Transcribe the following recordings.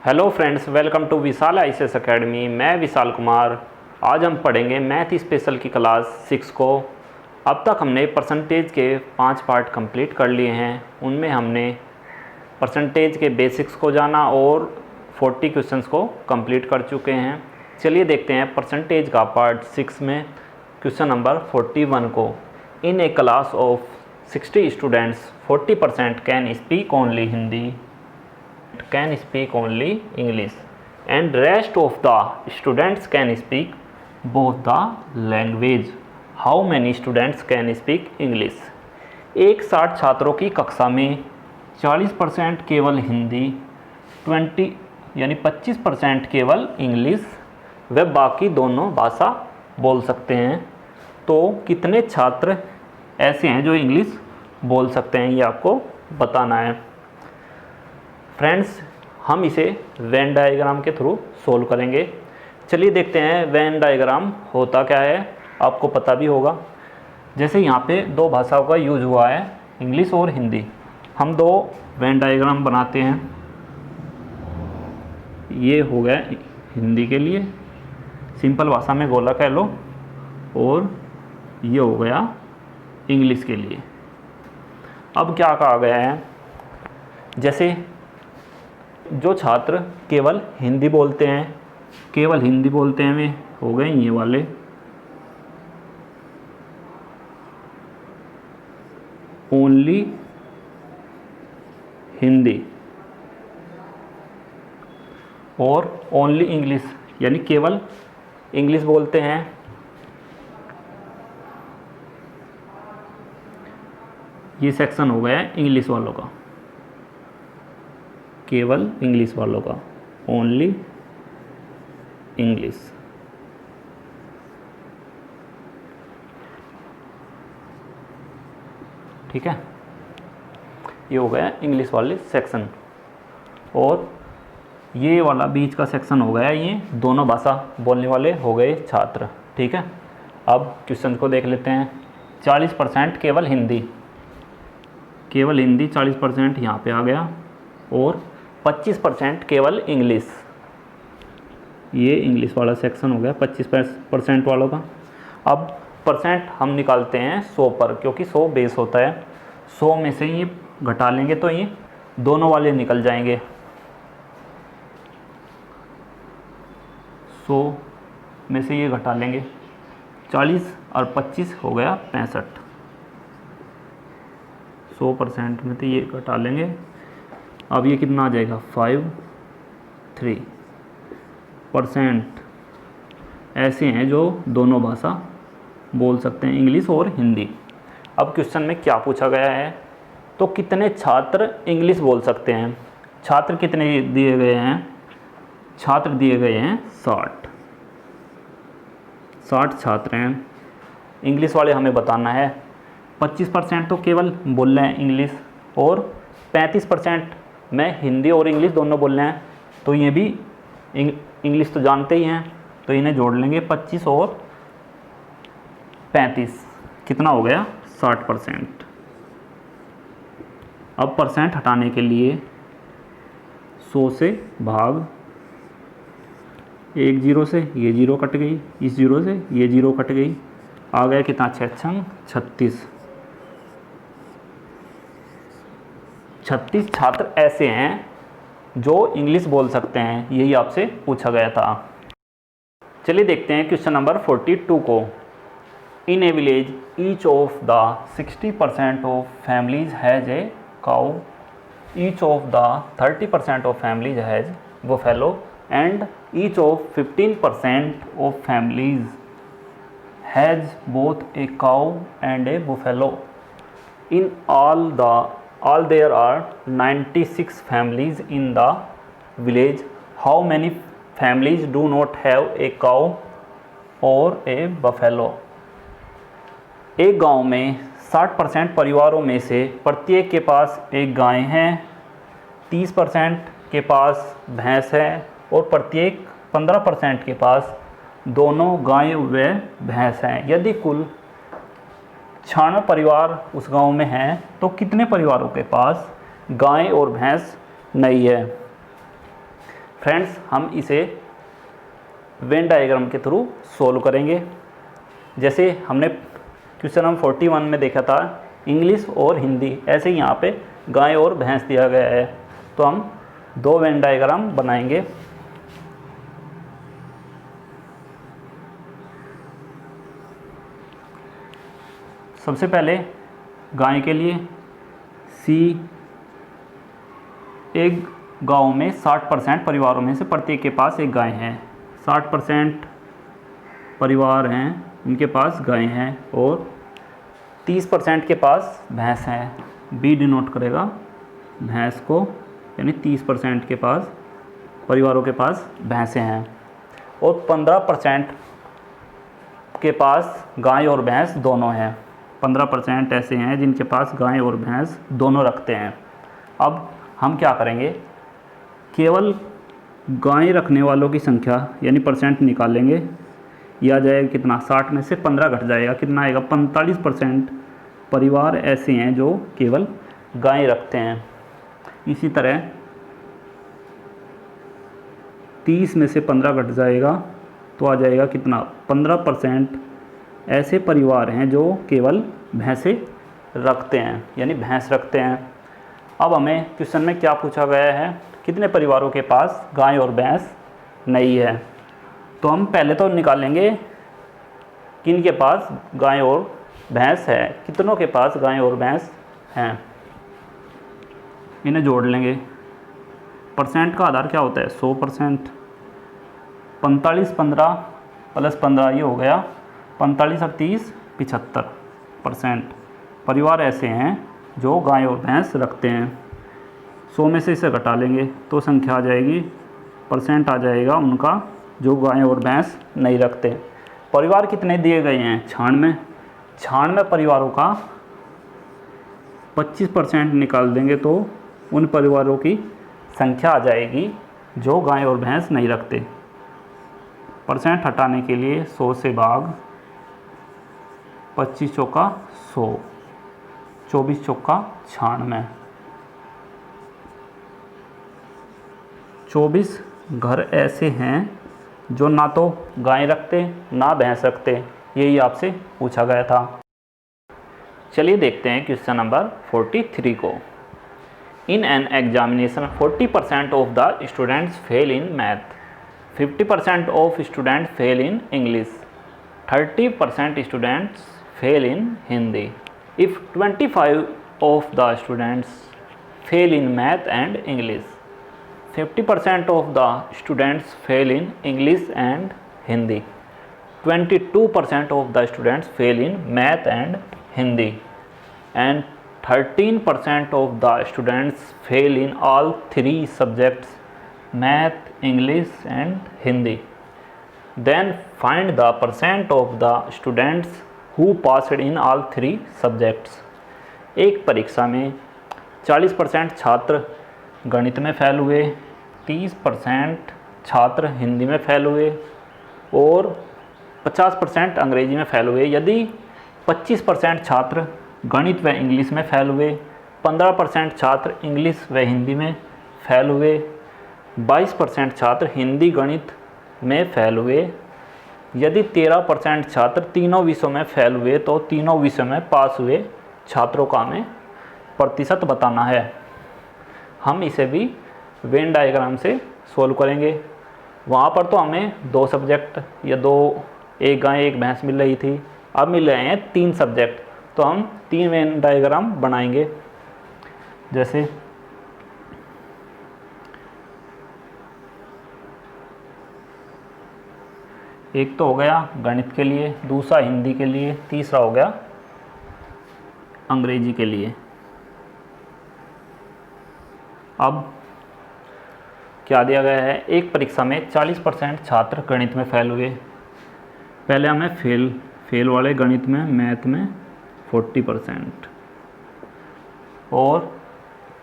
Hello friends, welcome to Vishal ICS academy. मैं विशाल कुमार। आज हम पढ़ेंगे मैथ स्पेशल की क्लास 6 को। अब तक हमने परसेंटेज के 5 पार्ट कंप्लीट कर लिए हैं। उनमें हमने परसेंटेज के बेसिक्स को जाना और 40 क्वेश्चंस को कंप्लीट कर चुके हैं। चलिए देखते हैं परसेंटेज का पार्ट 6 में क्वेश्चन नंबर 41 को। In a class of 60 students 40% can speak only Hindi, can speak only English, and rest of the students can speak both the language. How many students can speak English? एक 60 छात्रों की कक्षा में 40% केवल हिंदी, 20 यानी 25% केवल इंग्लिश व बाकी दोनों भाषा बोल सकते हैं। तो कितने छात्र ऐसे हैं जो इंग्लिश बोल सकते हैं, ये आपको बताना है। फ्रेंड्स, हम इसे वेन डायग्राम के थ्रू सोल्व करेंगे। चलिए देखते हैं वेन डायग्राम होता क्या है, आपको पता भी होगा। जैसे यहाँ पे दो भाषाओं का यूज हुआ है, इंग्लिश और हिंदी। हम दो वेन डायग्राम बनाते हैं। ये हो गया हिंदी के लिए, सिंपल भाषा में गोला कह लो, और ये हो गया इंग्लिश के लिए। अब क्या कहा गया है, जैसे जो छात्र केवल हिंदी बोलते हैं वे हो गए ये वाले, ओनली हिंदी, और ओनली इंग्लिश यानी केवल इंग्लिश बोलते हैं। ये सेक्शन हो गया इंग्लिश वालों का, केवल इंग्लिश वालों का, ओनली इंग्लिश। ठीक है, ये हो गया इंग्लिश वाले सेक्शन। और ये वाला बीच का सेक्शन हो गया, ये दोनों भाषा बोलने वाले हो गए छात्र। ठीक है, अब क्वेश्चन को देख लेते हैं। 40% केवल हिंदी 40% यहाँ पे आ गया, और 25% केवल इंग्लिश, ये इंग्लिश वाला सेक्शन हो गया 25% वालों का। अब परसेंट हम निकालते हैं 100 पर, क्योंकि 100 बेस होता है। 100 में से ये घटा लेंगे तो ये दोनों वाले निकल जाएंगे। 100 में से ये घटा लेंगे, 40 और 25 हो गया 65। 100% में तो ये घटा लेंगे। अब ये कितना आ जाएगा, 53% ऐसे हैं जो दोनों भाषा बोल सकते हैं, इंग्लिश और हिंदी। अब क्वेश्चन में क्या पूछा गया है, तो कितने छात्र इंग्लिश बोल सकते हैं। छात्र कितने दिए गए हैं, छात्र दिए गए हैं 60 छात्र हैं। इंग्लिश वाले हमें बताना है। 25% तो केवल बोल रहे हैं इंग्लिश, और 35% में हिंदी और इंग्लिश दोनों बोल रहे हैं। तो ये भी इंग्लिश तो जानते ही हैं, तो इन्हें जोड़ लेंगे। 25 और 35 कितना हो गया, 60%। अब परसेंट हटाने के लिए 100 से भाग, एक जीरो से ये जीरो कट गई, इस जीरो से ये जीरो कट गई, आ गया कितना, 36। 36 छात्र ऐसे हैं जो इंग्लिश बोल सकते हैं, यही आपसे पूछा गया था। चलिए देखते हैं क्वेश्चन नंबर 42 को। In a village each of the 60% of families has a cow, each of the 30% of families has buffalo, and each of 15% of families has both a cow and a buffalo. In all there are 96 families in the village. How many families do not have a cow or a buffalo? एक गांव में 60% परिवारों में से प्रत्येक के पास एक गाय है, 30% के पास भैंस है, और प्रत्येक 15% के पास दोनों गाय व भैंस हैं। यदि कुल 96 परिवार उस गांव में हैं, तो कितने परिवारों के पास गाय और भैंस नहीं है। फ्रेंड्स हम इसे वेन डायग्राम के थ्रू सोल्व करेंगे। जैसे हमने क्वेश्चन नंबर 41 में देखा था इंग्लिश और हिंदी, ऐसे ही यहाँ पे गाय और भैंस दिया गया है, तो हम 2 वेन डायग्राम बनाएंगे। सबसे पहले गाय के लिए सी, एक गांव में 60% परिवारों में से प्रत्येक के पास एक गाय है। 60% परिवार हैं उनके पास गाय हैं और 30% के पास भैंस हैं। बी डिनोट करेगा भैंस को, यानी 30% के पास परिवारों के पास भैंसें हैं और 15% के पास गाय और भैंस दोनों हैं। 15% ऐसे हैं जिनके पास गाय और भैंस दोनों रखते हैं। अब हम क्या करेंगे, केवल गाय रखने वालों की संख्या यानी परसेंट निकालेंगे। यह आ जाएगा कितना, 60 में से 15 घट जाएगा, कितना आएगा 45% परिवार ऐसे हैं जो केवल गाय रखते हैं। इसी तरह 30 में से 15 घट जाएगा तो आ जाएगा कितना, 15% ऐसे परिवार हैं जो केवल भैंसे रखते हैं, यानी भैंस रखते हैं। अब हमें क्वेश्चन में क्या पूछा गया है, कितने परिवारों के पास गाय और भैंस नहीं है। तो हम पहले तो निकालेंगे किन के पास गाय और भैंस है, कितनों के पास गाय और भैंस हैं, इन्हें जोड़ लेंगे। परसेंट का आधार क्या होता है, 100%। 45 15 प्लस 15 ये हो गया 45 और 30 75% परिवार ऐसे हैं जो गाय और भैंस रखते हैं। 100 में से इसे घटा लेंगे तो संख्या आ जाएगी, परसेंट आ जाएगा उनका जो गाय और भैंस नहीं रखते। परिवार कितने दिए गए हैं, 96 परिवारों का 25% निकाल देंगे तो उन परिवारों की संख्या आ जाएगी जो गाय और भैंस नहीं रखते। परसेंट हटाने के लिए 100 से भाग 25 चौका 100, 24 चौका 96, 24 घर ऐसे हैं जो ना तो गाय रखते ना भैंस रखते, यही आपसे पूछा गया था। चलिए देखते हैं क्वेश्चन नंबर 43 को। In an examination 40% of the students fail in math, 50% of student fail in English, 30% students fail in Hindi. If 25 of the students fail in math and English, 50% of the students fail in English and Hindi, 22% of the students fail in math and Hindi, and 13% of the students fail in all 3 subjects, math, English and Hindi. Then find the percent of the students who passed in all 3 subjects. एक परीक्षा में 40% छात्र गणित में fail हुए, 30% छात्र हिंदी में fail हुए और 50% अंग्रेजी में फेल हुए। यदि 25% छात्र गणित व इंग्लिश में फेल हुए, 15% छात्र इंग्लिश व हिंदी में फेल हुए, 22% छात्र हिंदी गणित में फेल हुए, यदि 13% छात्र तीनों विषयों में फेल हुए तो तीनों विषयों में पास हुए छात्रों का हमें प्रतिशत बताना है। हम इसे भी वेन डायग्राम से सोल्व करेंगे। वहाँ पर तो हमें 2 सब्जेक्ट या 2, एक गाय एक भैंस मिल रही थी, अब मिल रहे हैं 3 सब्जेक्ट, तो हम 3 वेन डायग्राम बनाएंगे। जैसे एक तो हो गया गणित के लिए, दूसरा हिंदी के लिए, तीसरा हो गया अंग्रेजी के लिए। अब क्या दिया गया है, एक परीक्षा में 40% छात्र गणित में फेल हुए। पहले हमें फेल वाले गणित में, मैथ में 40% और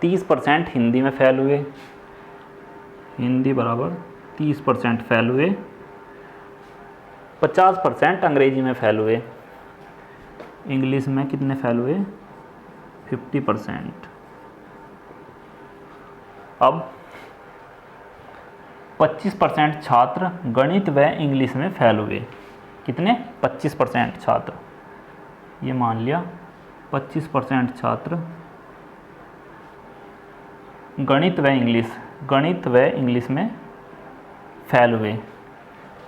30% हिंदी में फेल हुए, हिंदी बराबर 30% फेल हुए, 50% अंग्रेजी में फेल हुए, इंग्लिश में कितने फेल हुए 50%। अब 25% छात्र गणित व इंग्लिश में फेल हुए। कितने? 25% छात्र, ये मान लिया 25% छात्र गणित व इंग्लिश में फेल हुए।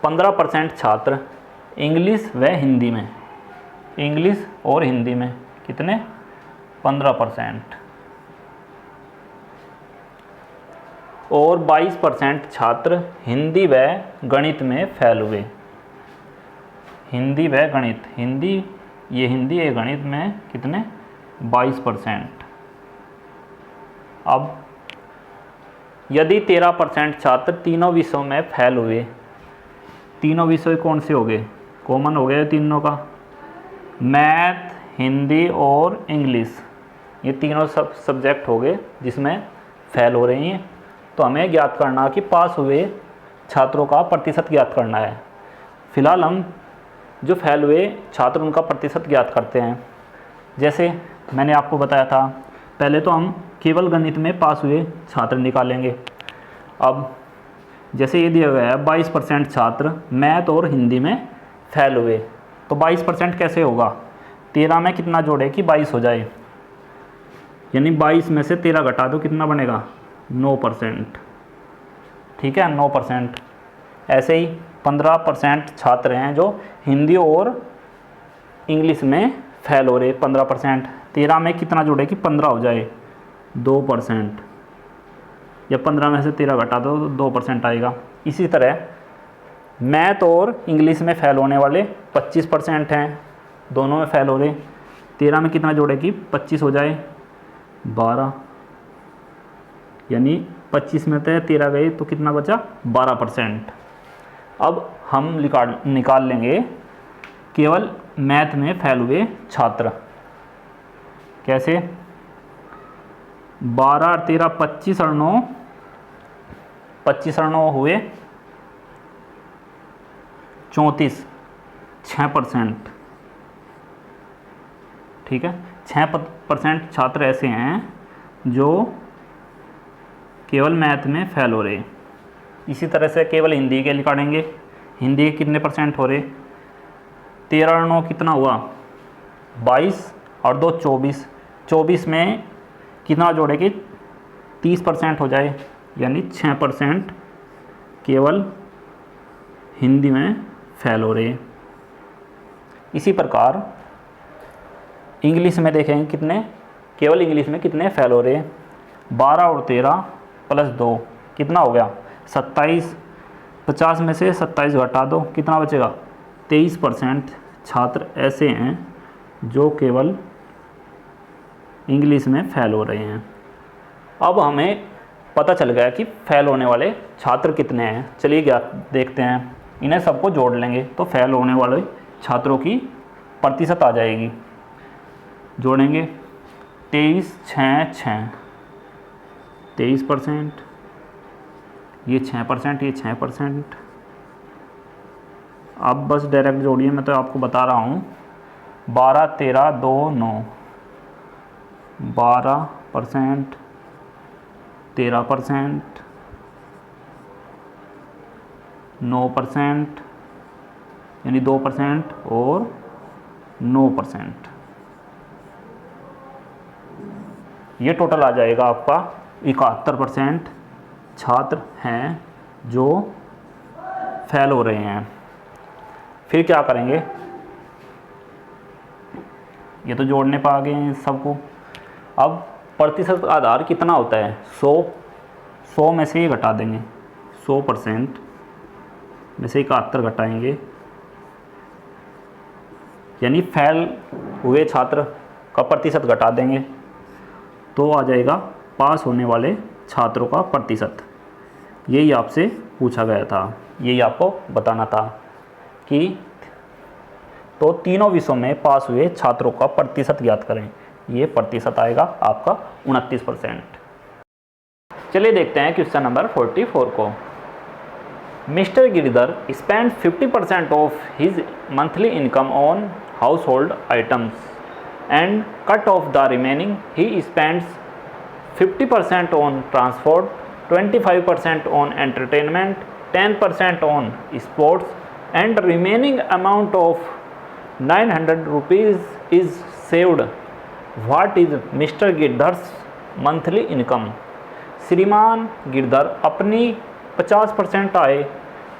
15% छात्र इंग्लिश व हिंदी में, इंग्लिश और हिंदी में कितने? 15%। और 22% छात्र हिंदी व गणित में फेल हुए। हिंदी व गणित, हिंदी ये गणित में कितने? 22%। अब यदि 13% छात्र तीनों विषयों में फेल हुए, तीनों विषय कौन से हो गए? कॉमन हो गए तीनों का, मैथ, हिंदी और इंग्लिश, ये तीनों सब्जेक्ट हो गए जिसमें फेल हो रही हैं। तो हमें ज्ञात करना कि पास हुए छात्रों का प्रतिशत ज्ञात करना है। फिलहाल हम जो फेल हुए छात्र उनका प्रतिशत ज्ञात करते हैं। जैसे मैंने आपको बताया था, पहले तो हम केवल गणित में पास हुए छात्र निकालेंगे। अब जैसे ये दिया गया है 22% छात्र मैथ और हिंदी में फेल हुए, तो 22% कैसे होगा? 13 में कितना जोड़े कि 22 हो जाए, यानी 22 में से 13 घटा दो, कितना बनेगा? 9%। ठीक है, 9%। ऐसे ही 15% छात्र हैं जो हिंदी और इंग्लिश में फेल हो रहे, 15%। 13 में कितना जोड़े कि 15 हो जाए? 2%। या 15 में से 13 घटा दो तो 2% आएगा। इसी तरह मैथ और इंग्लिश में फेल होने वाले 25% हैं, दोनों में फेल हो रहे। 13 में कितना जोड़े कि 25 हो जाए? 12, यानी 25 में से 13 गए तो कितना बचा? 12%। अब हम निकाल लेंगे केवल मैथ में फेल हुए छात्र। कैसे? 12 और 13, 25 और 9, 25 और 9 हुए 34, 6%। ठीक है, 6% छात्र ऐसे हैं जो केवल मैथ में फेल हो रहे। इसी तरह से केवल हिंदी के निकालेंगे। हिंदी के कितने परसेंट हो रहे? 13 और 9 कितना हुआ? 22 और 2 24। 24 में कितना जोड़े कि 30% हो जाए, यानी 6% केवल हिंदी में फेल हो रहे। इसी प्रकार इंग्लिश में देखेंगे कितने, केवल इंग्लिश में कितने फेल हो रहे? 12 और 13 प्लस 2 कितना हो गया? 27। 50 में से 27 घटा दो, कितना बचेगा? 23% छात्र ऐसे हैं जो केवल इंग्लिश में फेल हो रहे हैं। अब हमें पता चल गया कि फेल होने वाले छात्र कितने हैं। चलिए क्या देखते हैं, इन्हें सबको जोड़ लेंगे तो फेल होने वाले छात्रों की प्रतिशत आ जाएगी। जोड़ेंगे 23, 6, 6, 23%, ये 6%, ये 6%। अब बस डायरेक्ट जोड़िए, मैं तो आपको बता रहा हूँ। 12, 13, 2, 9, 12%, 13%, 9%, यानी 2% और 9%। ये टोटल आ जाएगा आपका 71% छात्र हैं जो फेल हो रहे हैं। फिर क्या करेंगे? ये तो जोड़ने पर आ गए हैं सबको। अब प्रतिशत आधार कितना होता है? 100 में से ये घटा देंगे, 100% में से 71 घटाएंगे, यानी फेल हुए छात्र का प्रतिशत घटा देंगे तो आ जाएगा पास होने वाले छात्रों का प्रतिशत। यही आपसे पूछा गया था, यही आपको बताना था कि तो तीनों विषयों में पास हुए छात्रों का प्रतिशत ज्ञात करें। ये प्रतिशत आएगा आपका 29%। चलिए देखते हैं क्वेश्चन नंबर 44 को। Mister Girdhar spend 50% of his monthly income on house hold items and cut off the remaining he spends 50% on transport 25% on entertainment, 10% on sports, and remaining amount of 900 rupees is saved. What is Mr. Girdhar's monthly income? श्रीमान गिरधर अपनी 50% आय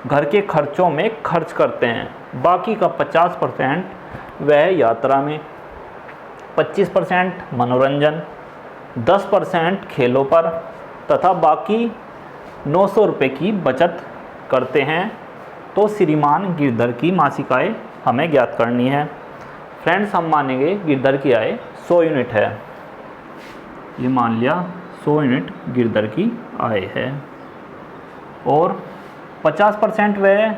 घर के खर्चों में खर्च करते हैं, बाकी का 50% वह यात्रा में, 25% मनोरंजन, 10% खेलों पर तथा बाकी 900 रुपये की बचत करते हैं। तो श्रीमान गिरधर की मासिक आय हमें ज्ञात करनी है। फ्रेंड्स, हम मानेंगे गिरधर की आय 100 यूनिट है। ये मान लिया 100 यूनिट गिरधर की आय है और 50% वह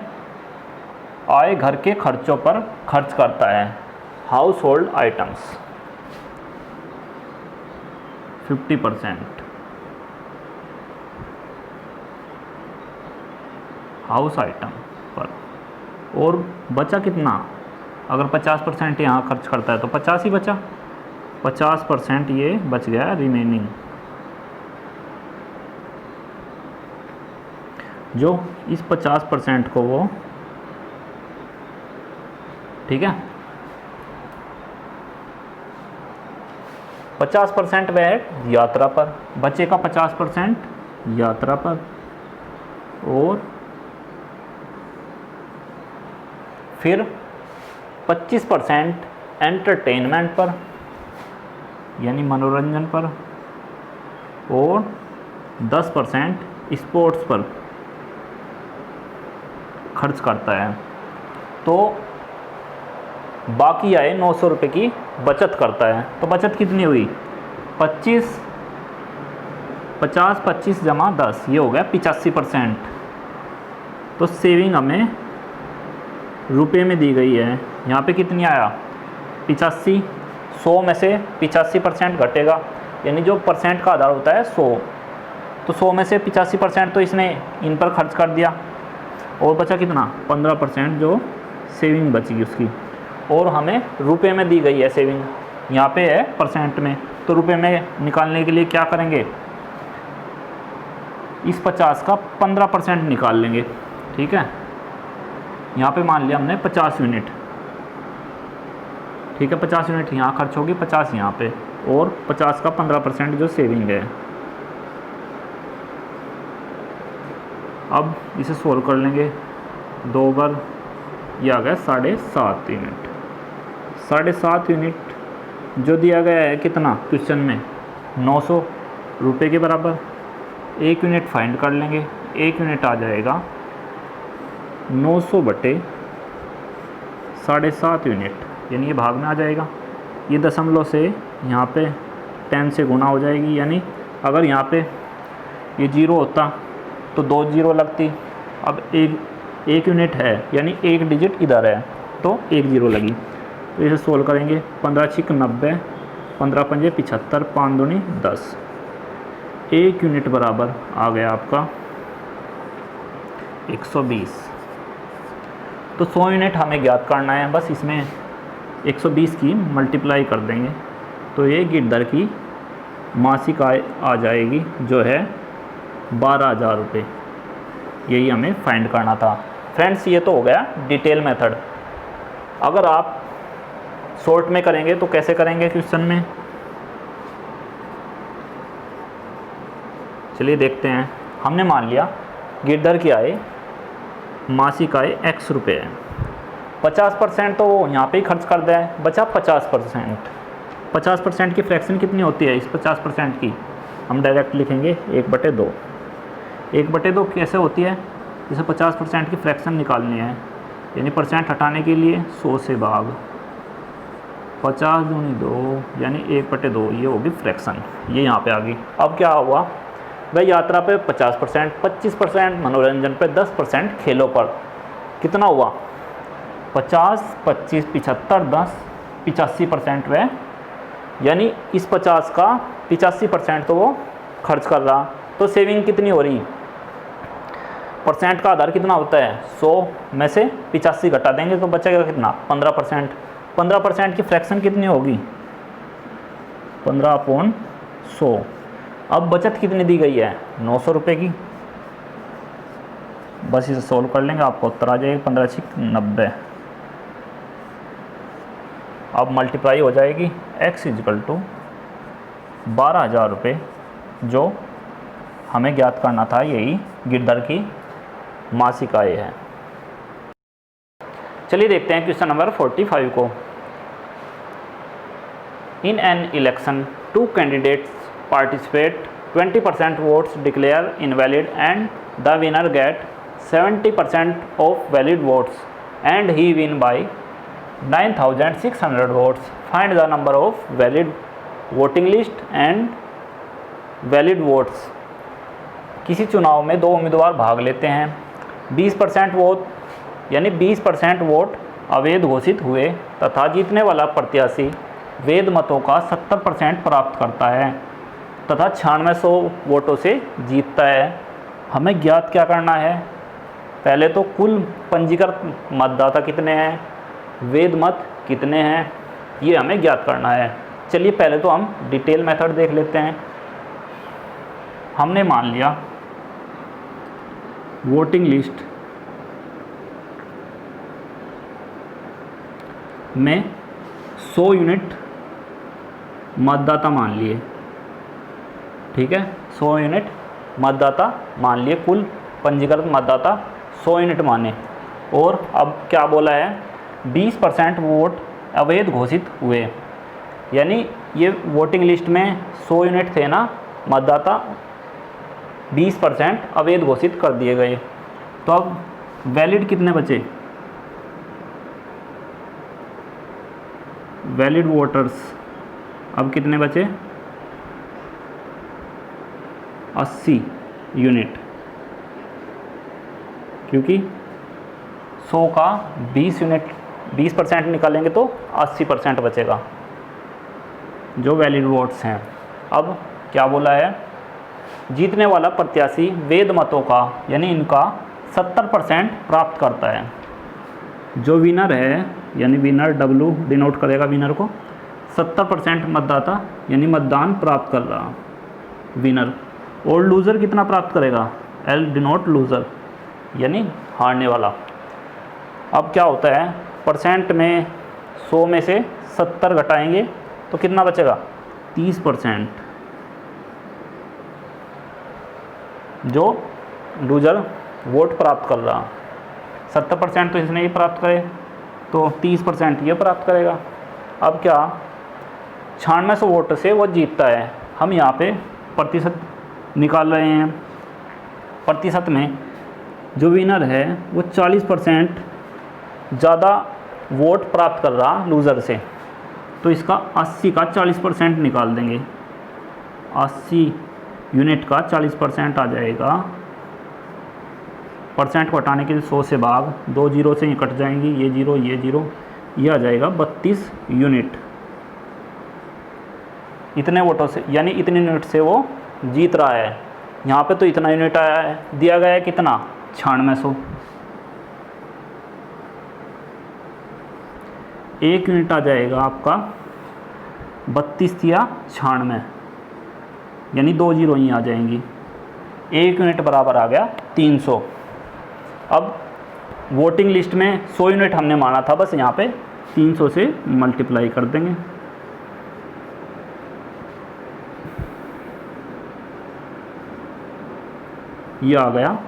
आय घर के खर्चों पर खर्च करता है। House hold items 50% house item पर, और बचा कितना? अगर 50% यहाँ खर्च करता है तो 50 ही बचा, 50% ये बच गया रिमेनिंग, जो इस 50% को वो, ठीक है, 50% वह यात्रा पर, बचेगा 50% यात्रा पर और फिर 25% एंटरटेनमेंट पर यानी मनोरंजन पर और 10% स्पोर्ट्स पर खर्च करता है। तो बाकी आए 900 रुपये की बचत करता है। तो बचत कितनी हुई? 50 25 जमा 10, ये हो गया 85%। तो सेविंग हमें रुपए में दी गई है। यहाँ पे कितनी आया? 85। 100 में से 85% घटेगा, यानी जो परसेंट का आधार होता है 100, तो 100 में से 85% तो इसने इन पर खर्च कर दिया और बचा कितना? 15% जो सेविंग बची उसकी, और हमें रुपए में दी गई है सेविंग, यहाँ पे है परसेंट में। तो रुपए में निकालने के लिए क्या करेंगे? इस 50 का 15% निकाल लेंगे, ठीक है। यहाँ पे मान लिया हमने 50 यूनिट, ठीक है, 50 यूनिट यहाँ खर्च होगी, 50 यहाँ पे, और 50 का 15% जो सेविंग है। अब इसे सोल्व कर लेंगे, 2 बार ये आ गया 7.5 यूनिट। 7.5 यूनिट जो दिया गया है कितना क्वेश्चन में? 900 रुपये के बराबर। 1 यूनिट फाइंड कर लेंगे, 1 यूनिट आ जाएगा 900 बटे 7.5 यूनिट, यानी ये भाग में आ जाएगा। ये दशमलव से यहाँ पे 10 से गुना हो जाएगी, यानी अगर यहाँ पे ये 0 होता तो 2 0 लगती। अब एक यूनिट है, यानी 1 डिजिट इधर है तो 1 0 लगी। तो इसे सोल्व करेंगे, 15 छिक 90, 15 पंजे 75, 5 दूनी 10। 1 यूनिट बराबर आ गया आपका 120। तो 100 यूनिट हमें ज्ञात करना है, बस इसमें 120 की मल्टीप्लाई कर देंगे तो ये गिरधर की मासिक आय आ जाएगी, जो है 12,000 रुपये। यही हमें फाइंड करना था। फ्रेंड्स, ये तो हो गया डिटेल मेथड। अगर आप शॉर्ट में करेंगे तो कैसे करेंगे क्वेश्चन में, चलिए देखते हैं। हमने मान लिया गिरधर की आय मासिक आय x रुपये है, 50% तो वो यहाँ पे ही खर्च कर दिया है, बचा 50%। 50% की फ्रैक्शन कितनी होती है? इस 50% की हम डायरेक्ट लिखेंगे 1/2। 1/2 कैसे होती है? जैसे 50% की फ्रैक्शन निकालनी है, यानी परसेंट हटाने के लिए 100 से भाग 50 दूनी 2, यानी 1/2, ये होगी फ्रैक्शन। ये यहाँ पे आ गई। अब क्या हुआ? वह यात्रा पे 50%, 25% मनोरंजन पे, 10% खेलों पर। कितना हुआ? 50, 25, 75, 10, 85% वह, यानी इस 50 का 85% तो वो खर्च कर रहा। तो सेविंग कितनी हो रही? परसेंट का आधार कितना होता है? 100 में से 85 घटा देंगे तो बचेगा कितना? 15%। 15% की फ्रैक्शन कितनी होगी? 15/100। अब बचत कितनी दी गई है, 900 रुपये की। बस इसे सोल्व कर लेंगे, आपको उत्तर आ जाएगा 15×90। अब मल्टीप्लाई हो जाएगी x = 12,000 रुपये, जो हमें ज्ञात करना था, यही गिरदर की मासिक आय है। चलिए देखते हैं क्वेश्चन नंबर 45 को। In an election 2 candidates participate, 20% votes declare invalid and the winner get 70% of valid votes and he win by 9,600 votes. Find the number of valid voting list and valid votes. किसी चुनाव में 2 उम्मीदवार भाग लेते हैं, 20% vote यानी 20% vote अवैध घोषित हुए तथा जीतने वाला प्रत्याशी वैध मतों का 70% प्राप्त करता है तथा 9600 वोटों से जीतता है। हमें ज्ञात क्या करना है, पहले तो कुल पंजीकृत मतदाता कितने हैं, वैध मत कितने हैं, ये हमें ज्ञात करना है। चलिए पहले तो हम डिटेल मेथड देख लेते हैं। हमने मान लिया वोटिंग लिस्ट में 100 यूनिट मतदाता मान लिए, ठीक है, 100 यूनिट मतदाता मान लिए, कुल पंजीकृत मतदाता 100 यूनिट माने। और अब क्या बोला है, 20% वोट अवैध घोषित हुए, यानी ये वोटिंग लिस्ट में 100 यूनिट थे ना मतदाता, 20% अवैध घोषित कर दिए गए। तो अब वैलिड कितने बचे, वैलिड वोटर्स अब कितने बचे, 80 यूनिट, क्योंकि 100 का 20 यूनिट 20% निकालेंगे तो 80% बचेगा जो वैलिड वोट्स हैं। अब क्या बोला है, जीतने वाला प्रत्याशी वैध मतों का यानी इनका 70% प्राप्त करता है। जो विनर है यानी विनर W डिनोट करेगा विनर को, 70% मतदाता यानी मतदान प्राप्त कर रहा विनर। और लूज़र कितना प्राप्त करेगा, L डिनोट लूज़र यानी हारने वाला। अब क्या होता है, परसेंट में 100 में से 70 घटाएंगे तो कितना बचेगा, 30%, जो लूज़र वोट प्राप्त कर रहा। 70% तो इसने ही प्राप्त करे तो 30% ये प्राप्त करेगा। अब क्या, 9600 वोट से वो जीतता है। हम यहाँ पे प्रतिशत निकाल रहे हैं, प्रतिशत में जो विनर है वो 40% ज़्यादा वोट प्राप्त कर रहा लूज़र से, तो इसका 80 का 40% निकाल देंगे, 80 यूनिट का 40% आ जाएगा। परसेंट को हटाने के लिए 100 से भाग, 2 जीरो से ही कट जाएंगी, ये जीरो ये जीरो, ये आ जाएगा 32 यूनिट। इतने वोटों से यानी इतने यूनिट से वो जीत रहा है। यहाँ पे तो इतना यूनिट आया है, दिया गया है कितना, 9600। 1 यूनिट आ जाएगा आपका 32 या 96, यानी 2 जीरो ही आ जाएंगी। 1 यूनिट बराबर आ गया 300। अब वोटिंग लिस्ट में 100 यूनिट हमने माना था, बस यहाँ पे 300 से मल्टीप्लाई कर देंगे। ये आ गया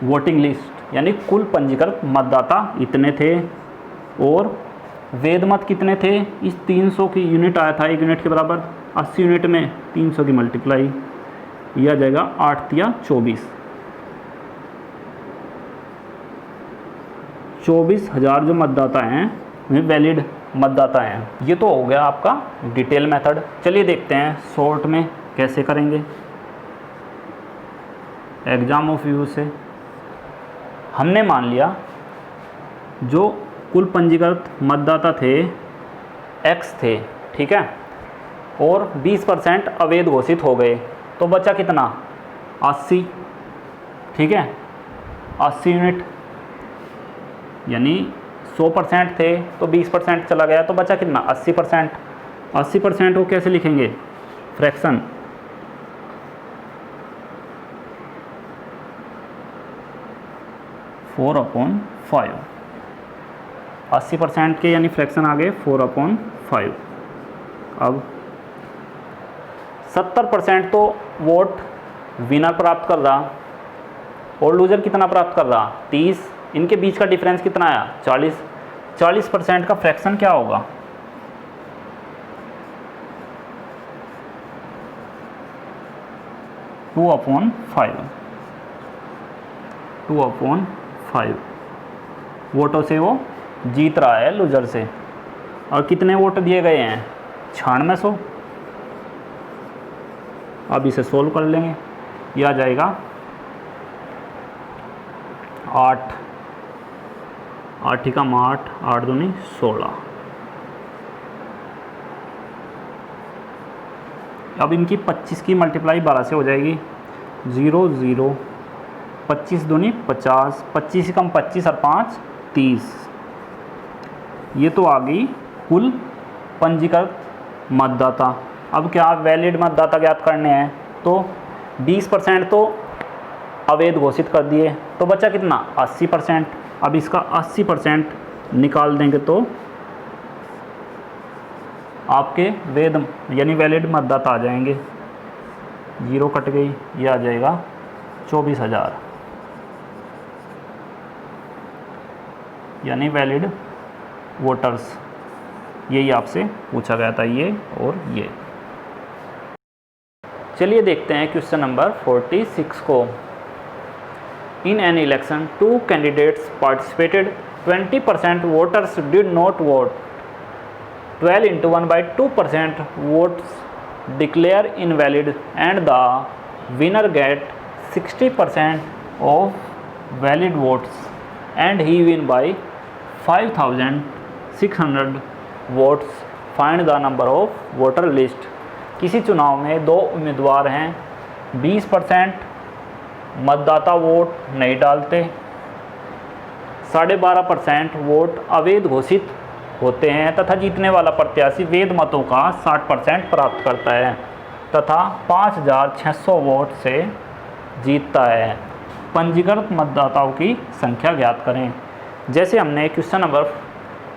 वोटिंग लिस्ट, यानी कुल पंजीकृत मतदाता इतने थे और वैध मत कितने थे। इस 300 की यूनिट आया था, 1 यूनिट के बराबर 80 यूनिट में 300 की मल्टीप्लाई, यह आ जाएगा 8 या 24, 24,000 जो मतदाता हैं वे वैलिड मतदाता हैं। ये तो हो गया आपका डिटेल मेथड। चलिए देखते हैं शॉर्ट में कैसे करेंगे। एग्जाम ऑफ व्यू से हमने मान लिया जो कुल पंजीकृत मतदाता थे X थे, ठीक है, और 20% अवैध घोषित हो गए, तो बचा कितना, 80, ठीक है, 80 यूनिट, यानी 100% थे तो 20% चला गया, तो बचा कितना, 80%। 80% को कैसे लिखेंगे, फ्रैक्शन, 4/5। 80% के यानी फ्रैक्शन आ गए 4/5। अब 70% तो वोट विनर प्राप्त कर रहा और लूजर कितना प्राप्त कर रहा 30। इनके बीच का डिफरेंस कितना आया 40। 40% का फ्रैक्शन क्या होगा 2/5। 2/5 वोटों से वो जीत रहा है लूजर से। और कितने वोट दिए गए हैं 9600। अब इसे सोल्व कर लेंगे, ये आ जाएगा 8 8 का 8 8 दूनी 16। अब इनकी 25 की मल्टीप्लाई 12 से हो जाएगी 0 0 25 दूनी 50 25 कम 25 और 5 30। ये तो आ गई कुल पंजीकृत मतदाता। अब क्या वैलिड मतदाता ज्ञात करने हैं तो 20% तो अवैध घोषित कर दिए, तो बचा कितना 80%। अब इसका 80% निकाल देंगे तो आपके वैध यानी वैलिड मतदाता आ जाएंगे। 0 कट गई, ये आ जाएगा 24,000 यानी वैलिड वोटर्स। यही आपसे पूछा गया था, ये और ये। चलिए देखते हैं क्वेश्चन नंबर 46 को। In an election 2 candidates participated, 20% voters did not vote, 12 into 1/2% votes declare invalid and the winner get 60% of valid votes and he win by 5,600 votes. Find the number of voter list. किसी चुनाव में 2 उम्मीदवार हैं, 20% मतदाता vote नहीं डालते, 12.5% vote अवैध घोषित होते हैं तथा जीतने वाला प्रत्याशी वैध मतों का 60% प्राप्त करता है तथा 5,600 वोट से जीतता है। पंजीकृत मतदाताओं की संख्या ज्ञात करें। जैसे हमने क्वेश्चन नंबर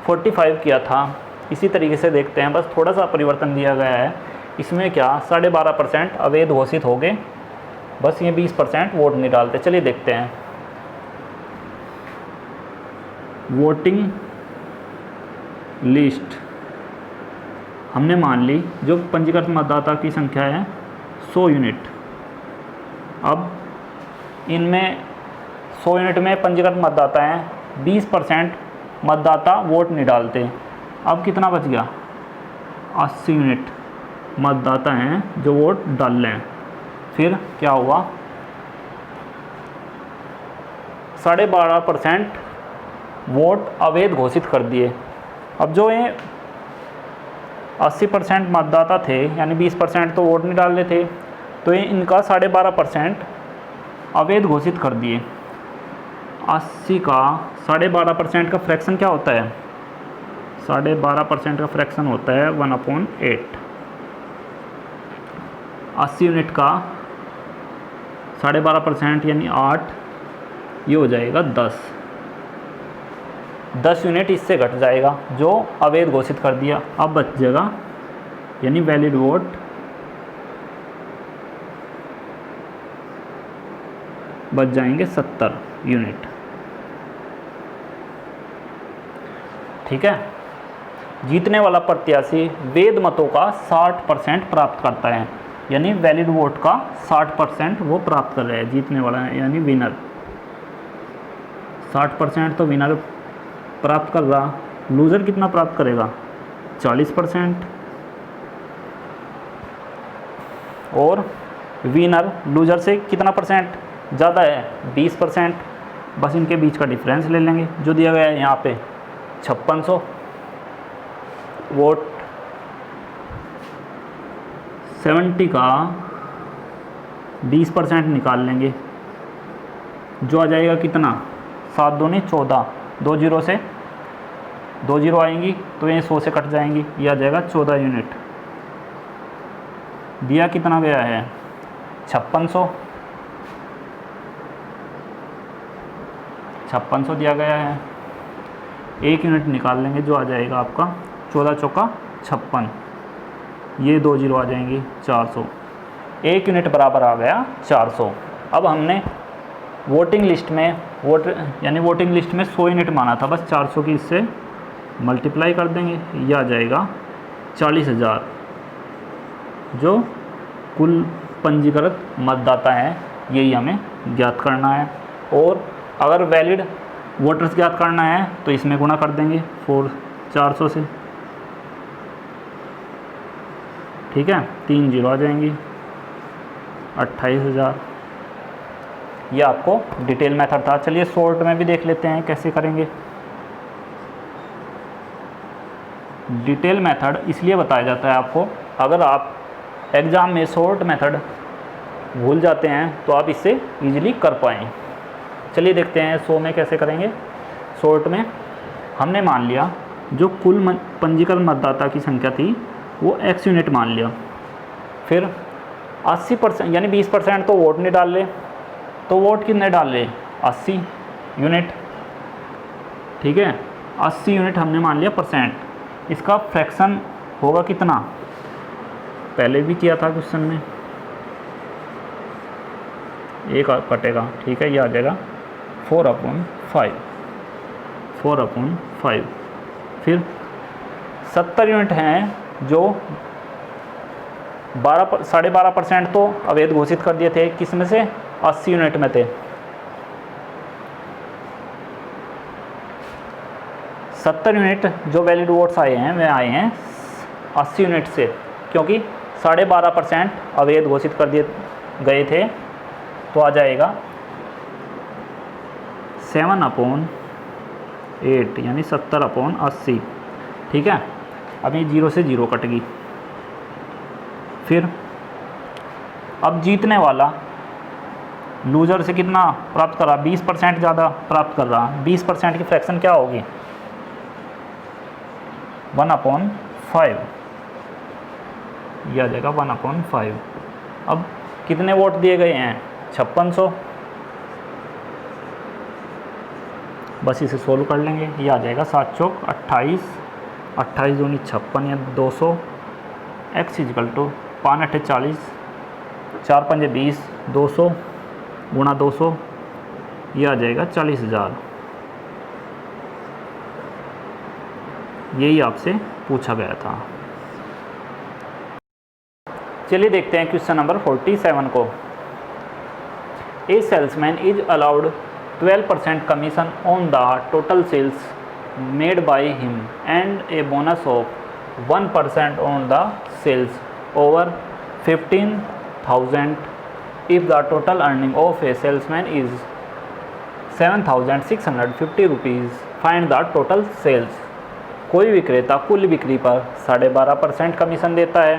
45 किया था इसी तरीके से देखते हैं, बस थोड़ा सा परिवर्तन दिया गया है। इसमें क्या 12.5% अवैध घोषित हो गए, बस ये 20% वोट नहीं डालते। चलिए देखते हैं। वोटिंग लिस्ट हमने मान ली, जो पंजीकृत मतदाता की संख्या है 100 यूनिट। अब इनमें 100 यूनिट में पंजीकृत मतदाता हैं, 20% मतदाता वोट नहीं डालते। अब कितना बच गया 80 यूनिट मतदाता हैं जो वोट डाल लें। फिर क्या हुआ 12.5% वोट अवैध घोषित कर दिए। अब जो ये 80% मतदाता थे यानी 20% तो वोट नहीं डाल रहे थे, तो ये इनका 12.5% अवैध घोषित कर दिए। 80 का 12.5% का फ्रैक्शन क्या होता है 12.5% का फ्रैक्शन होता है 1/8। 80 यूनिट का 12.5% यानी 8, ये हो जाएगा 10 यूनिट इससे घट जाएगा जो अवैध घोषित कर दिया। अब बच जाएगा यानी वैलिड वोट बच जाएंगे 70 यूनिट। ठीक है, जीतने वाला प्रत्याशी वैध मतों का 60% प्राप्त करता है यानी वैलिड वोट का 60% वो प्राप्त कर रहा है जीतने वाला है यानी विनर। 60% तो विनर प्राप्त कर रहा, लूज़र कितना प्राप्त करेगा 40%। और विनर लूज़र से कितना परसेंट ज़्यादा है 20%। बस इनके बीच का डिफरेंस ले लेंगे जो दिया गया है यहाँ पे 5600 वोट। 70 का 20% निकाल लेंगे जो आ जाएगा कितना 7 दूनी 14, 2 जीरो से 2 जीरो आएंगी तो ये 100 से कट जाएंगी, ये आ जाएगा 14 यूनिट। दिया कितना गया है 5600। 5600 दिया गया है। 1 यूनिट निकाल लेंगे जो आ जाएगा आपका 14 चौका 56, ये 2 जीरो आ जाएंगी 400। 1 यूनिट बराबर आ गया 400। अब हमने वोटिंग लिस्ट में वोटिंग लिस्ट में 100 यूनिट माना था, बस 400 की इससे मल्टीप्लाई कर देंगे, ये आ जाएगा 40,000 जो कुल पंजीकृत मतदाता हैं, यही हमें ज्ञात करना है। और अगर वैलिड वोटर्स ज्ञात करना है तो इसमें गुणा कर देंगे 400 से, ठीक है, 3 जीरो आ जाएंगी 28,000। ये आपको डिटेल मेथड था। चलिए शॉर्ट में भी देख लेते हैं कैसे करेंगे। डिटेल मेथड इसलिए बताया जाता है आपको, अगर आप एग्ज़ाम में शॉर्ट मेथड भूल जाते हैं तो आप इससे इजीली कर पाएँ। चलिए देखते हैं 100 में कैसे करेंगे। शॉर्ट में हमने मान लिया जो कुल पंजीकृत मतदाता की संख्या थी वो x यूनिट मान लिया, फिर 80% यानी 20% तो वोट नहीं डाल ले, तो वोट कितने डाल ले 80 यूनिट, ठीक है। 80 यूनिट हमने मान लिया परसेंट, इसका फ्रैक्शन होगा कितना, पहले भी किया था क्वेश्चन में, एक कटेगा, ठीक है, ये आ जाएगा 4/5, 4/5। फिर 70 यूनिट हैं जो 12.5% तो अवैध घोषित कर दिए थे, किस में से 80 यूनिट में थे। 70 यूनिट जो वैलिड वोट्स आए हैं वे आए हैं 80 यूनिट से, क्योंकि 12.5% अवैध घोषित कर दिए गए थे, तो आ जाएगा 7/8 यानी 70/80, ठीक है। अभी 0 से 0 कट गई। फिर अब जीतने वाला लूज़र से कितना प्राप्त कर रहा, 20% ज़्यादा प्राप्त कर रहा, 20% की फ्रैक्शन क्या होगी 1/5, यह आ जाएगा 1/5। अब कितने वोट दिए गए हैं 5600, बस इसे सोल्व कर लेंगे, ये आ जाएगा 7 चौक 28, 28 दूनी 56 या 200, x = 5 8 40, 4 5 20, 200 गुणा 200, ये आ जाएगा 40,000। यही आपसे पूछा गया था। चलिए देखते हैं क्वेश्चन नंबर 47 को। A salesman is allowed 12% commission on the total sales made by him and a bonus of 1% on the sales over 15,000 if the total earning of a salesman is 7,650 rupees. Find the total sales. कोई विक्रेता कुल बिक्री पर 12.5% commission देता है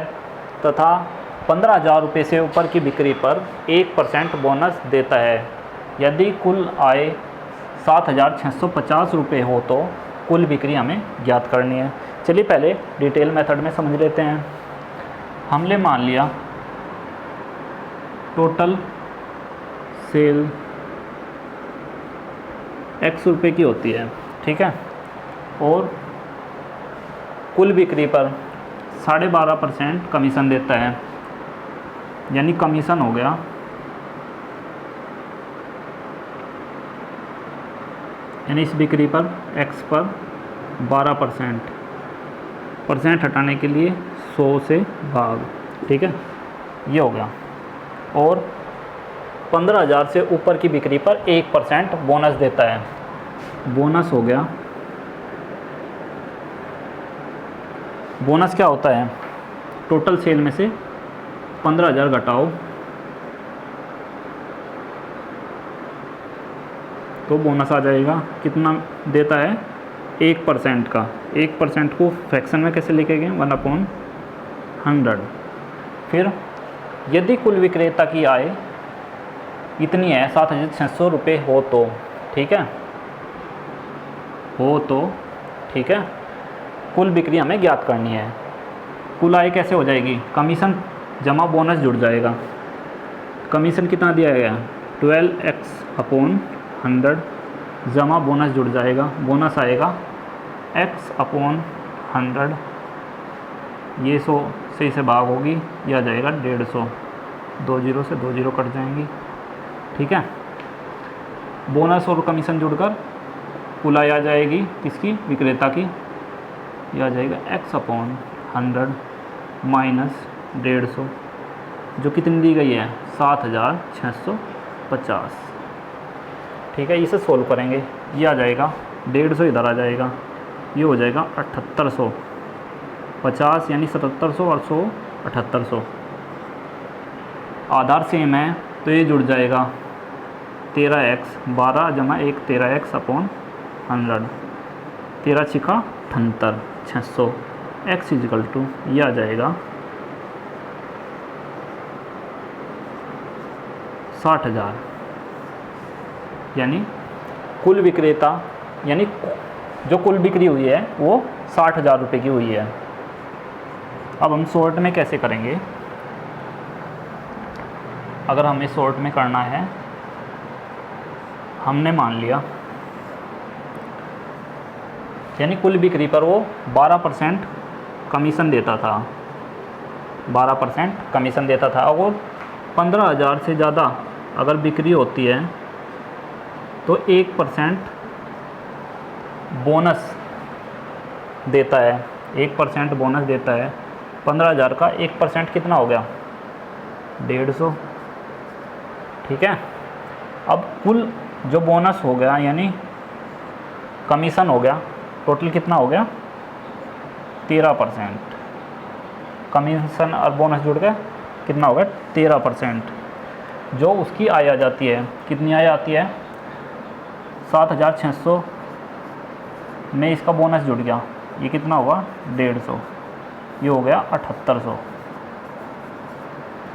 तथा 15,000 रुपये से ऊपर की बिक्री पर 1% बोनस देता है। यदि कुल आय 7,650 रुपये हो तो कुल बिक्री हमें ज्ञात करनी है। चलिए पहले डिटेल मेथड में समझ लेते हैं। हमने मान लिया टोटल सेल x रुपये की होती है, ठीक है, और कुल बिक्री पर 12.5% कमीशन देता है, यानी कमीशन हो गया यानी इस बिक्री पर x पर 12% हटाने के लिए 100 से भाग, ठीक है, ये हो गया। और 15,000 से ऊपर की बिक्री पर 1% बोनस देता है। बोनस हो गया, बोनस क्या होता है, टोटल सेल में से 15,000 घटाओ तो बोनस आ जाएगा। कितना देता है 1% का, 1% को फ्रैक्शन में कैसे लिखेंगे 1/100। फिर यदि कुल विक्रेता की आय इतनी है 7,600 रुपये हो तो, ठीक है, ठीक है, कुल बिक्री हमें ज्ञात करनी है। कुल आय कैसे हो जाएगी, कमीशन जमा बोनस जुड़ जाएगा। कमीशन कितना दिया गया 12x/100 जमा बोनस जुड़ जाएगा, बोनस आएगा x अपॉन 100, ये 100 से इसे भाग होगी, ये आ जाएगा 150, 2 जीरो से 2 जीरो कट जाएंगी। ठीक है, बोनस और कमीशन जुड़कर कुल आय आ जाएगी किसकी, विक्रेता की, ये आ जाएगा x अपॉन 100 माइनस 150, जो कितनी दी गई है 7650। ठीक है, इसे सोल्व करेंगे, ये आ जाएगा 150 इधर आ जाएगा, ये हो जाएगा 7800, 50 यानी 7700 और 100 7800। आधार सेम है तो ये जुड़ जाएगा 13x, 12 जमा 1 13x अपॉन 100, 13 छिका 78, 600 x इजिकल टू ये आ जाएगा 60,000, यानी कुल विक्रेता यानी जो कुल बिक्री हुई है वो 60,000 रुपये की हुई है। अब हम शॉर्ट में कैसे करेंगे, अगर हमें शॉर्ट में करना है, हमने मान लिया यानी कुल बिक्री पर वो 12% कमीशन देता था, 12% कमीशन देता था, और 15,000 से ज़्यादा अगर बिक्री होती है तो 1% बोनस देता है, 1% बोनस देता है। 15,000 का 1% कितना हो गया 150। ठीक है, अब कुल जो बोनस हो गया यानी कमीशन हो गया, टोटल कितना हो गया 13%, कमीशन और बोनस जुड़ के कितना हो गया 13%, जो उसकी आय आ जाती है, कितनी आय आती है 7600 में इसका बोनस जुड़ गया, ये कितना होगा 150, ये हो गया 7800।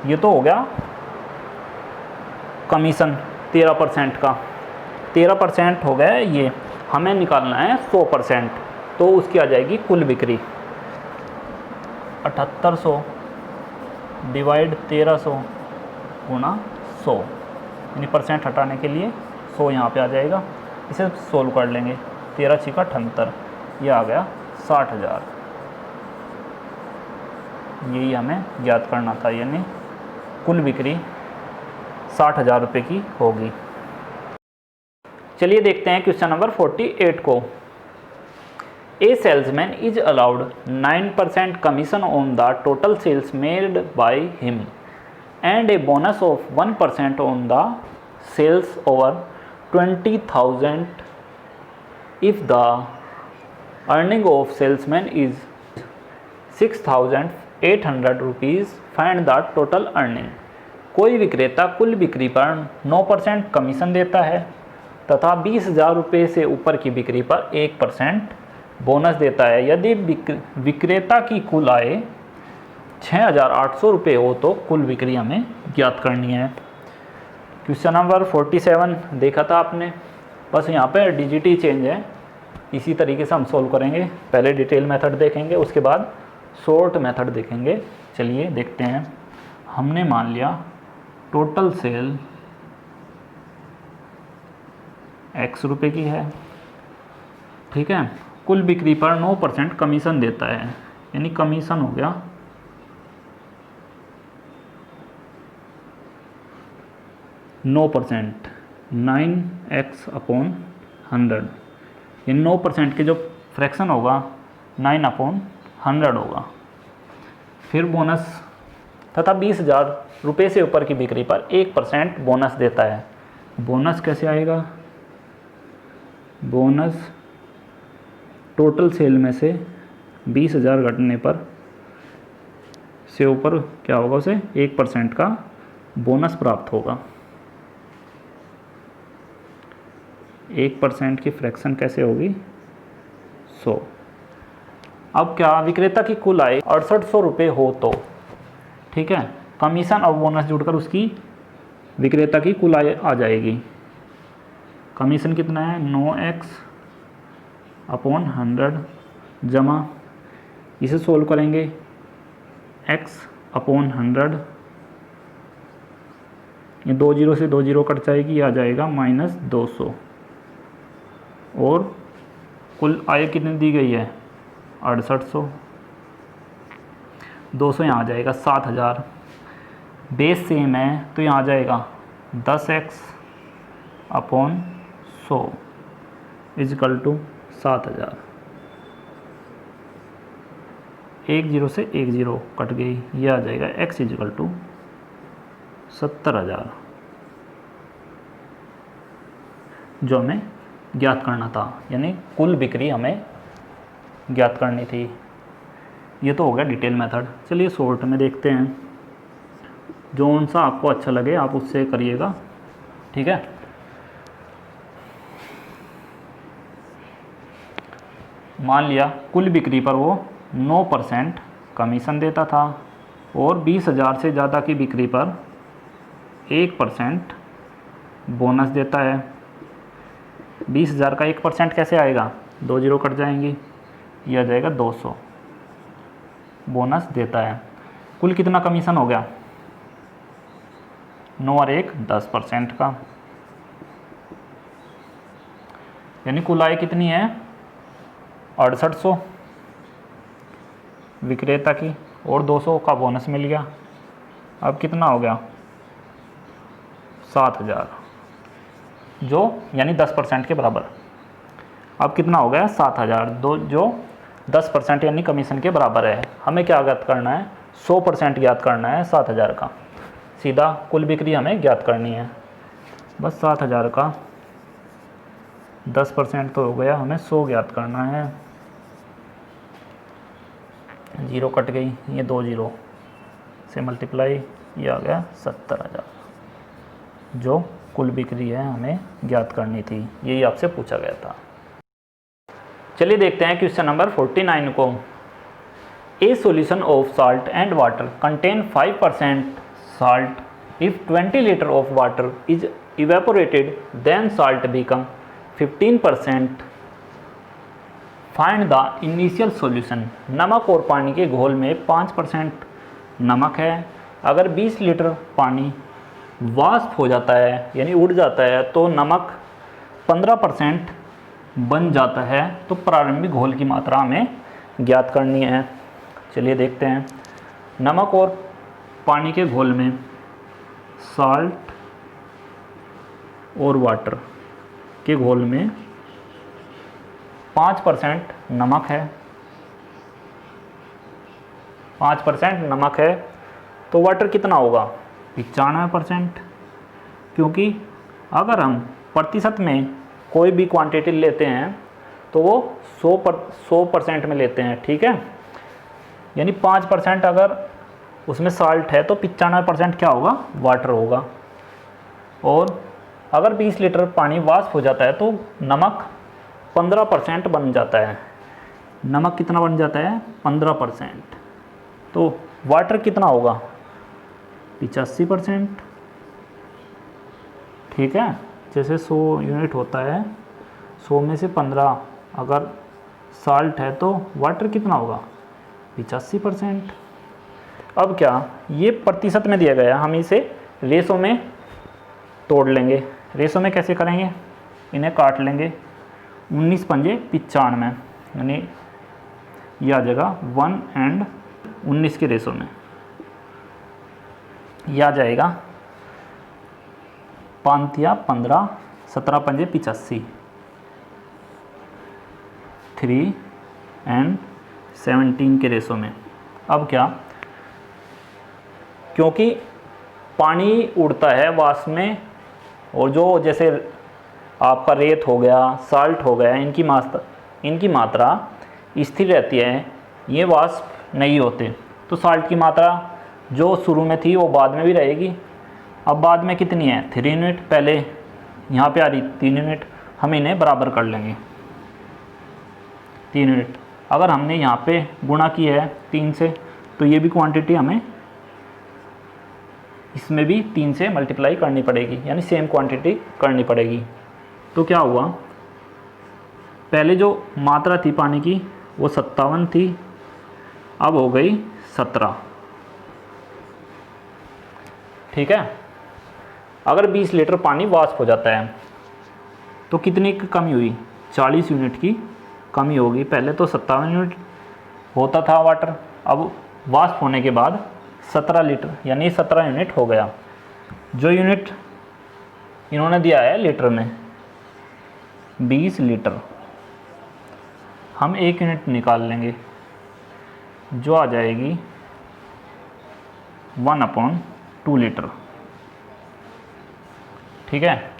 ये तो हो गया कमीशन 13% का, 13% हो गया ये, हमें निकालना है 100%, तो उसकी आ जाएगी कुल बिक्री 7800 डिवाइड 1300 गुना 100, यानी परसेंट हटाने के लिए 100 यहाँ पे आ जाएगा। इसे सोल्व कर लेंगे, 13 छिका 78, ये आ गया 60,000। यही हमें ज्ञात करना था, यानी कुल बिक्री 60,000 रुपये की होगी। चलिए देखते हैं क्वेश्चन नंबर 48 को। A salesman is allowed 9% commission on the total sales made by him and a bonus of 1% on the sales over 20,000 if the earning of salesman is 6,800 rupees, find the total earning। कोई विक्रेता कुल बिक्री पर 9% commission देता है तथा 20,000 रुपये से ऊपर की बिक्री पर 1% बोनस देता है। यदि विक्रेता की कुल आय 6,800 रुपये हो तो कुल बिक्री हमें ज्ञात करनी है। क्वेश्चन नंबर 47 देखा था आपने, बस यहाँ पे डिजिट चेंज है, इसी तरीके से हम सोल्व करेंगे। पहले डिटेल मेथड देखेंगे, उसके बाद शॉर्ट मेथड देखेंगे। चलिए देखते हैं। हमने मान लिया टोटल सेल x रुपये की है, ठीक है, कुल बिक्री पर 9% कमीशन देता है, यानी कमीशन हो गया 9%, 9x अपॉन 100, ये 9% के जो फ्रैक्शन होगा 9 अपॉन 100 होगा। फिर बोनस तथा 20,000 रुपये से ऊपर की बिक्री पर 1% बोनस देता है। बोनस कैसे आएगा, बोनस टोटल सेल में से 20,000 घटने पर से ऊपर क्या होगा, उसे 1% का बोनस प्राप्त होगा। 1% की फ्रैक्शन कैसे होगी 100। अब क्या विक्रेता की कुल आय 6800 रुपये हो तो, ठीक है, कमीशन और बोनस जुड़कर उसकी विक्रेता की कुल आय आ जाएगी। कमीशन कितना है 9x अपॉन 100 जमा, इसे सोल्व करेंगे x अपॉन 100, ये 2 जीरो से 2 जीरो कट जाएगी, आ जाएगा -200, और कुल आय कितनी दी गई है 6800, 200 यहाँ आ जाएगा 7000, बेस सेम है तो यहाँ आ जाएगा 10x अपॉन 100 इजकल टू 7000। 1 0 से 1 0 कट गई, ये आ जाएगा x इजकल टू 70,000 जो हमें ज्ञात करना था, यानी कुल बिक्री हमें ज्ञात करनी थी। ये तो हो गया डिटेल मेथड। चलिए शॉर्ट में देखते हैं, जो सा आपको अच्छा लगे आप उससे करिएगा, ठीक है। मान लिया कुल बिक्री पर वो 9% कमीशन देता था और 20,000 से ज़्यादा की बिक्री पर 1% बोनस देता है। 20,000 का 1% कैसे आएगा, 2 0 कट जाएंगी, ये आ जाएगा 200 बोनस देता है। कुल कितना कमीशन हो गया, 9 और 1 10% का, यानी कुल आय कितनी है 6800 विक्रेता की, और 200 का बोनस मिल गया। अब कितना हो गया 7000, जो यानी 10% के बराबर। अब कितना हो गया 7000, जो 10% यानी कमीशन के बराबर है। हमें क्या ज्ञात करना है, 100% ज्ञात करना है 7000 का। सीधा कुल बिक्री हमें ज्ञात करनी है, बस 7000 का 10% तो हो गया, हमें 100 ज्ञात करना है। 0 कट गई, ये 2 0 से मल्टीप्लाई, ये आ गया 70,000 जो कुल बिक्री है हमें ज्ञात करनी थी, यही आपसे पूछा गया था। चलिए देखते हैं क्वेश्चन नंबर 49 को। A solution of salt and water contain 5% salt if 20 litre of water is evaporated then salt become 15%। Find the initial solution. नमक और पानी के घोल में 5% नमक है। अगर 20 लीटर पानी वाष्प हो जाता है यानी उड़ जाता है तो नमक 15% बन जाता है, तो प्रारंभिक घोल की मात्रा हमें ज्ञात करनी है। चलिए देखते हैं। नमक और पानी के घोल में साल्ट और वाटर के घोल में 5% नमक है, 5% नमक है, तो वाटर कितना होगा 95%। क्योंकि अगर हम प्रतिशत में कोई भी क्वांटिटी लेते हैं तो वो 100% में लेते हैं, ठीक है। यानी 5% अगर उसमें साल्ट है तो 95% क्या होगा वाटर होगा। और अगर 20 लीटर पानी वाष्प हो जाता है तो नमक 15% बन जाता है। नमक कितना बन जाता है 15%, तो वाटर कितना होगा 85%, ठीक है। जैसे 100 यूनिट होता है, 100 में से 15 अगर साल्ट है तो वाटर कितना होगा 85%। अब क्या, ये प्रतिशत में दिया गया, हम इसे रेशो में तोड़ लेंगे। रेशो में कैसे करेंगे, इन्हें काट लेंगे, 19 पंजे 95, यानी ये आ जाएगा 1:19 के रेशो में। यह आ जाएगा 5 या 15, 17 पंजे 85, 3:17 के रेशो में। अब क्या, क्योंकि पानी उड़ता है वाष्प में, और जो जैसे आपका रेत हो गया, साल्ट हो गया, इनकी मात्रा स्थिर रहती है, ये वाष्प नहीं होते। तो साल्ट की मात्रा जो शुरू में थी वो बाद में भी रहेगी। अब बाद में कितनी है 3 यूनिट, पहले यहाँ पे आ रही 3 यूनिट, हम इन्हें बराबर कर लेंगे 3 यूनिट। अगर हमने यहाँ पे गुणा की है 3 से, तो ये भी क्वांटिटी हमें इसमें भी 3 से मल्टीप्लाई करनी पड़ेगी, यानी सेम क्वांटिटी करनी पड़ेगी। तो क्या हुआ, पहले जो मात्रा थी पानी की वो 57 थी, अब हो गई 17, ठीक है। अगर 20 लीटर पानी वाष्प हो जाता है तो कितनी की कमी हुई 40 यूनिट की कमी होगी। पहले तो 57 यूनिट होता था वाटर, अब वाष्प होने के बाद 17 लीटर यानी 17 यूनिट हो गया। जो यूनिट इन्होंने दिया है लीटर में 20 लीटर, हम 1 यूनिट निकाल लेंगे जो आ जाएगी 1/2 लीटर। ठीक है,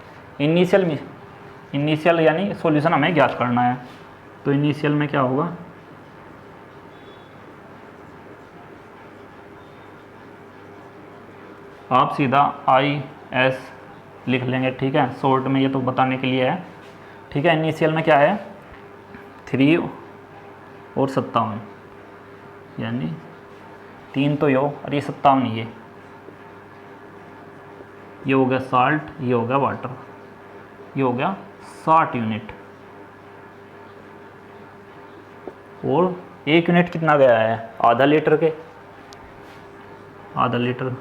इनिशियल यानी सॉल्यूशन हमें ज्ञात करना है। तो इनिशियल में क्या होगा, आप सीधा IS लिख लेंगे। ठीक है, शॉर्ट में ये तो बताने के लिए है। ठीक है, इनिशियल में क्या है 3 और 57 यानी 3 तो यो और ये 57 ये हो गया साल्ट, ये हो गया वाटर, ये हो गया 60 यूनिट। और 1 यूनिट कितना गया है, आधा लीटर के, आधा लीटर।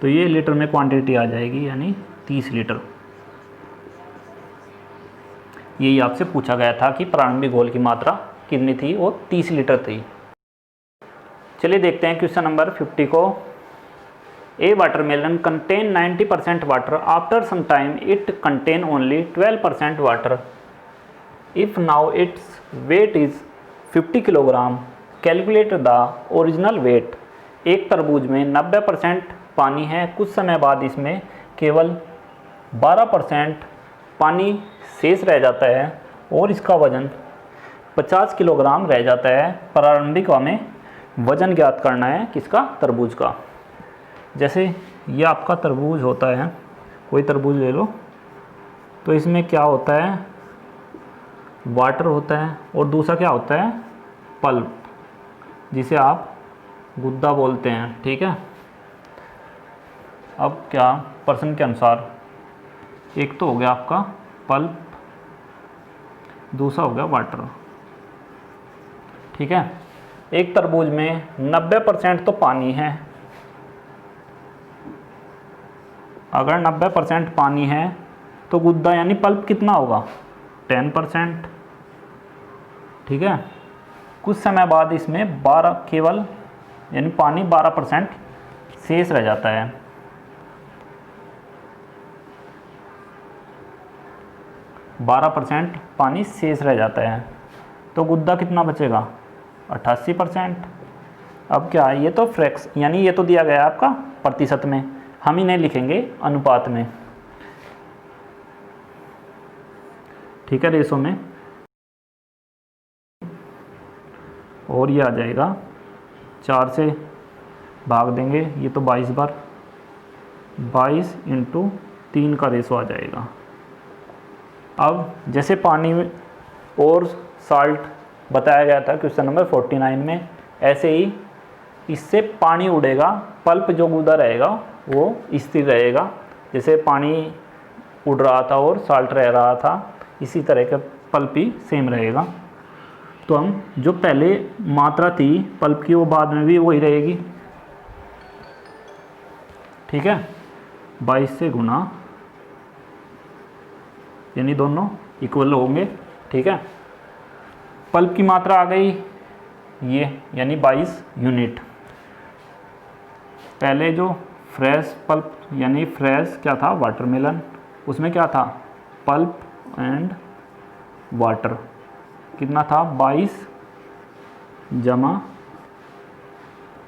तो ये लीटर में क्वांटिटी आ जाएगी यानी 30 लीटर। यही आपसे पूछा गया था कि प्रारंभिक घोल की मात्रा कितनी थी, वो 30 लीटर थी। चलिए देखते हैं क्वेश्चन नंबर 50 को। A watermelon contain 90% water, after some time it contain only 12% water. If now its weight is 50 kilogram, calculate the original weight. एक तरबूज में 90% पानी है, कुछ समय बाद इसमें केवल 12% पानी शेष रह जाता है और इसका वजन 50 किलोग्राम रह जाता है। प्रारंभिक हमें वजन ज्ञात करना है किसका, तरबूज का। जैसे ये आपका तरबूज होता है, कोई तरबूज ले लो, तो इसमें क्या होता है, वाटर होता है और दूसरा क्या होता है, पल्प, जिसे आप गुद्दा बोलते हैं। ठीक है, अब क्या पर्सन के अनुसार, एक तो हो गया आपका पल्प, दूसरा हो गया वाटर। ठीक है, एक तरबूज में 90% तो पानी है। अगर 90% पानी है तो गुद्दा यानी पल्प कितना होगा, 10%। ठीक है, कुछ समय बाद इसमें 12 केवल यानी पानी 12% शेष रह जाता है। पानी शेष रह जाता है तो गुद्दा कितना बचेगा, 88%। अब क्या है, ये तो फ्रैक्स यानी ये तो दिया गया है आपका प्रतिशत में, हम ही नहीं लिखेंगे अनुपात में। ठीक है, रेशो में, और ये आ जाएगा 4 से भाग देंगे, ये तो 22 बार, 22 × 3 का रेशो आ जाएगा। अब जैसे पानी और साल्ट बताया गया था क्वेश्चन नंबर 49 में, ऐसे ही इससे पानी उड़ेगा, पल्प जो गुदा रहेगा वो स्थिर रहेगा। जैसे पानी उड़ रहा था और साल्ट रह रहा था, इसी तरह का पल्प ही सेम रहेगा। तो हम जो पहले मात्रा थी पल्प की वो बाद में भी वही रहेगी। ठीक है, 22 से गुना यानी दोनों इक्वल होंगे। ठीक है, पल्प की मात्रा आ गई ये यानी 22 यूनिट। पहले जो फ्रेश पल्प यानी फ्रेश क्या था, वाटरमेलन, उसमें क्या था, पल्प एंड वाटर, कितना था, 22 जमा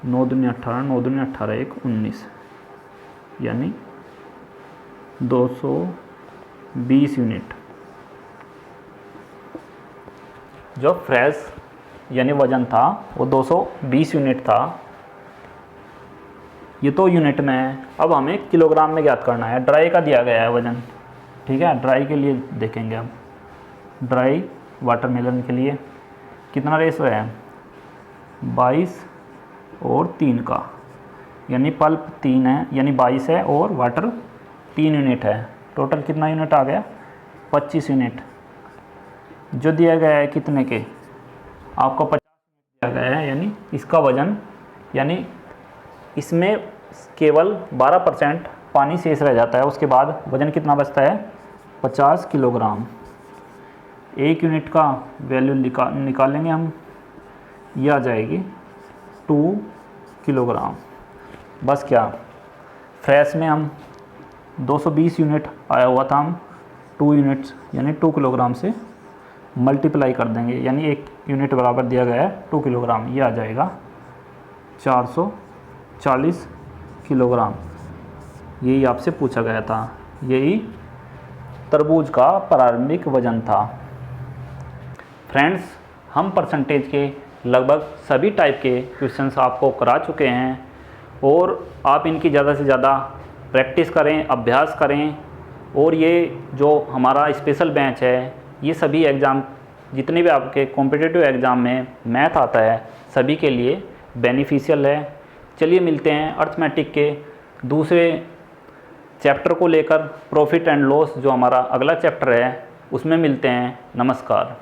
9 दूनी 18, 9 दूनी 18, 1 19 यानी 220 यूनिट। जो फ्रेश यानी वजन था वो 220 यूनिट था। ये तो यूनिट में है, अब हमें किलोग्राम में ज्ञात करना है। ड्राई का दिया गया है वजन। ठीक है, ड्राई के लिए देखेंगे अब। ड्राई वाटरमेलन के लिए कितना रेशो है, 22 और 3 का, यानी पल्प 3 है यानी 22 है और वाटर 3 यूनिट है। टोटल कितना यूनिट आ गया, 25 यूनिट। जो दिया गया है कितने के, आपको 50 दिया गया है, यानी इसका वजन, यानी इसमें केवल 12% पानी शेष रह जाता है, उसके बाद वजन कितना बचता है, 50 किलोग्राम। 1 यूनिट का वैल्यू निकालेंगे हम, ये आ जाएगी 2 किलोग्राम। बस क्या, फ्रेश में हम 220 यूनिट आया हुआ था, हम 2 यूनिट्स यानी 2 किलोग्राम से मल्टीप्लाई कर देंगे, यानी 1 यूनिट बराबर दिया गया है 2 किलोग्राम, ये आ जाएगा 440 किलोग्राम। यही आपसे पूछा गया था, यही तरबूज का प्रारंभिक वजन था। फ्रेंड्स, हम परसेंटेज के लगभग सभी टाइप के क्वेश्चंस आपको करा चुके हैं और आप इनकी ज़्यादा से ज़्यादा प्रैक्टिस करें, अभ्यास करें। और ये जो हमारा स्पेशल बैच है, ये सभी एग्ज़ाम, जितने भी आपके कॉम्पिटिटिव एग्ज़ाम में मैथ आता है, सभी के लिए बेनिफिशियल है। चलिए मिलते हैं अर्थमेटिक के दूसरे चैप्टर को लेकर, प्रॉफिट एंड लॉस जो हमारा अगला चैप्टर है, उसमें मिलते हैं। नमस्कार।